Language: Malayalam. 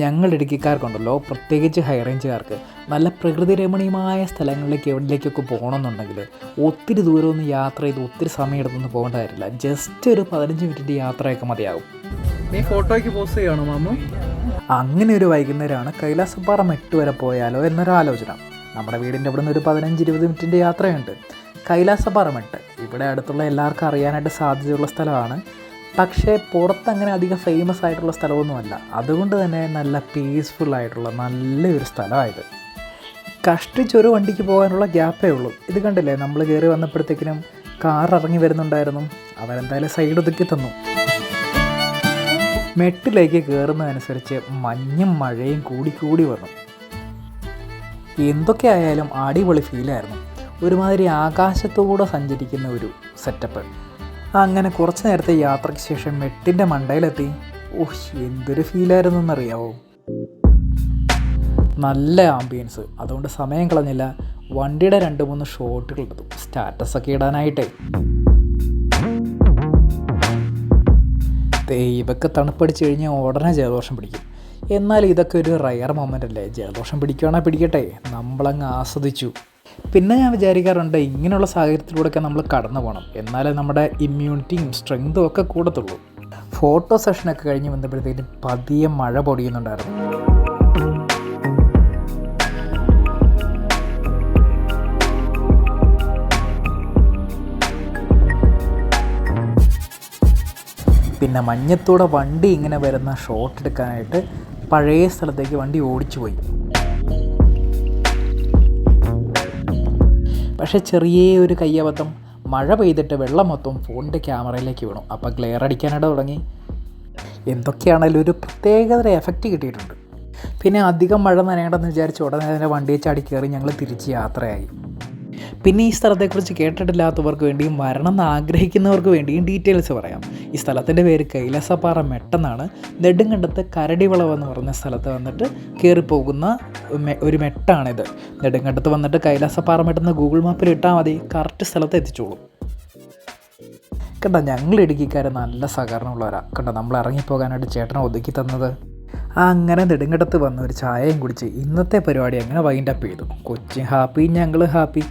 ഞങ്ങൾ ഇടുക്കിക്കാർക്കുണ്ടല്ലോ, പ്രത്യേകിച്ച് ഹൈ റേഞ്ചുകാർക്ക് നല്ല പ്രകൃതി രമണീയമായ സ്ഥലങ്ങളിലേക്ക് എവിടേക്കൊക്കെ പോകണമെന്നുണ്ടെങ്കിൽ ഒത്തിരി ദൂരമൊന്നും യാത്ര ചെയ്ത് ഒത്തിരി സമയം എടുത്തൊന്നും പോകേണ്ട കാര്യമില്ല. ജസ്റ്റ് ഒരു 15 മിനിറ്റ് യാത്രയൊക്കെ മതിയാകും. നീ ഫോട്ടോയ്ക്ക് പോസ്റ്റ് ചെയ്യണോ മാമു? അങ്ങനെ ഒരു വൈകുന്നേരമാണ് കൈലാസപ്പാറ മെട്ട് വരെ പോയാലോ എന്നൊരാലോചന. നമ്മുടെ വീടിൻ്റെ അവിടെ നിന്ന് ഒരു 15-20 മിനിറ്റിൻ്റെ യാത്രയുണ്ട്. കൈലാസപ്പാറ മെട്ട് ഇവിടെ അടുത്തുള്ള എല്ലാവർക്കും അറിയാനായിട്ട് സാധ്യതയുള്ള സ്ഥലമാണ്. പക്ഷേ പുറത്തങ്ങനെ അധികം ഫേമസ് ആയിട്ടുള്ള സ്ഥലമൊന്നുമല്ല. അതുകൊണ്ട് തന്നെ നല്ല പീസ്ഫുള്ളായിട്ടുള്ള നല്ലൊരു സ്ഥലമായത്. കഷ്ടിച്ചൊരു വണ്ടിക്ക് പോകാനുള്ള ഗ്യാപ്പേ ഉള്ളൂ. ഇത് കണ്ടില്ലേ, നമ്മൾ കയറി വന്നപ്പോഴത്തേക്കിനും കാർ ഇറങ്ങി വരുന്നുണ്ടായിരുന്നു. അവരെന്തായാലും സൈഡ് ഒതുക്കി തന്നു. മെട്ടിലേക്ക് കയറുന്നതനുസരിച്ച് മഞ്ഞും മഴയും കൂടി വന്നു. എന്തൊക്കെ ആയാലും അടിപൊളി ഫീലായിരുന്നു. ഒരുമാതിരി ആകാശത്തൂടെ സഞ്ചരിക്കുന്ന ഒരു സെറ്റപ്പ്. അങ്ങനെ കുറച്ച് നേരത്തെ യാത്രയ്ക്ക് ശേഷം മെട്ടിൻ്റെ മണ്ടയിലെത്തി. എന്തൊരു ഫീലായിരുന്നു എന്നറിയാവോ. നല്ല ആംബിയൻസ്. അതുകൊണ്ട് സമയം കളഞ്ഞില്ല, വണ്ടിയുടെ 2-3 ഷോട്ടുകൾ എടുത്തു സ്റ്റാറ്റസൊക്കെ ഇടാനായിട്ടേ. ഇവയൊക്കെ തണുപ്പടിച്ച് കഴിഞ്ഞാൽ ഉടനെ ജലദോഷം പിടിക്കും. എന്നാൽ ഇതൊക്കെ ഒരു റയർ മൊമെൻ്റ് അല്ലേ. ജലദോഷം പിടിക്കുകയാണെങ്കിൽ പിടിക്കട്ടെ, നമ്മളങ്ങ് ആസ്വദിച്ചു. പിന്നെ ഞാൻ വിചാരിക്കാറുണ്ട്, ഇങ്ങനെയുള്ള സാഹചര്യത്തിലൂടെയൊക്കെ നമ്മൾ കടന്നു പോകണം, എന്നാലേ നമ്മുടെ ഇമ്മ്യൂണിറ്റിയും സ്ട്രെങ്തും ഒക്കെ കൂടത്തുള്ളൂ. ഫോട്ടോ സെഷനൊക്കെ കഴിഞ്ഞ് വന്നപ്പോഴത്തേക്കും പതിയെ മഴ പൊടിയുന്നുണ്ടായിരുന്നു. പിന്നെ മഞ്ഞത്തൂടെ വണ്ടി ഇങ്ങനെ വരുന്ന ഷോട്ട് എടുക്കാനായിട്ട് പഴയ സ്ഥലത്തേക്ക് വണ്ടി ഓടിച്ചു പോയി. പക്ഷേ ചെറിയൊരു കയ്യബദ്ധം, മഴ പെയ്തിട്ട് വെള്ളം മൊത്തം ഫോണിൻ്റെ ക്യാമറയിലേക്ക് വീണു. അപ്പോൾ ഗ്ലെയർ അടിക്കാനായിട്ട് തുടങ്ങി. എന്തൊക്കെയാണെങ്കിലും ഒരു പ്രത്യേകതര എഫക്റ്റ് കിട്ടിയിട്ടുണ്ട്. പിന്നെ അധികം മഴ നനയേണ്ടെന്ന് വിചാരിച്ച് ഉടനെ തന്നെ വണ്ടിയെ ചാടി കയറി ഞങ്ങൾ തിരിച്ച് യാത്രയായി. പിന്നെ ഈ സ്ഥലത്തെക്കുറിച്ച് കേട്ടിട്ടില്ലാത്തവർക്ക് വേണ്ടിയും വരണമെന്ന് ആഗ്രഹിക്കുന്നവർക്ക് വേണ്ടിയും ഡീറ്റെയിൽസ് പറയാം. ഈ സ്ഥലത്തിൻ്റെ പേര് കൈലാസപ്പാറ മെട്ടെന്നാണ്. നെടുങ്കണ്ടത്ത് കരടിവളവ് എന്ന് പറഞ്ഞ സ്ഥലത്ത് വന്നിട്ട് കയറിപ്പോകുന്ന ഒരു മെട്ടാണിത്. നെടുങ്കണ്ടത്ത് വന്നിട്ട് കൈലാസപ്പാറ മെട്ടെന്ന് ഗൂഗിൾ മാപ്പിൽ ഇട്ടാൽ മതി, കറക്റ്റ് സ്ഥലത്ത് എത്തിച്ചോളും. കണ്ടോ, ഞങ്ങൾ ഇടുക്കിക്കാർ നല്ല സഹകരണമുള്ളവരാണ്. കണ്ടോ, നമ്മൾ ഇറങ്ങിപ്പോകാനായിട്ട് ചേട്ടനെ ഒതുക്കി തന്നത്. അങ്ങനെ നെടുങ്കണ്ടത്ത് വന്ന് ഒരു ചായയും കുടിച്ച് ഇന്നത്തെ പരിപാടി അങ്ങനെ വൈൻഡപ്പ് ചെയ്തു. കൊച്ചി ഹാപ്പി, ഞങ്ങൾ ഹാപ്പി.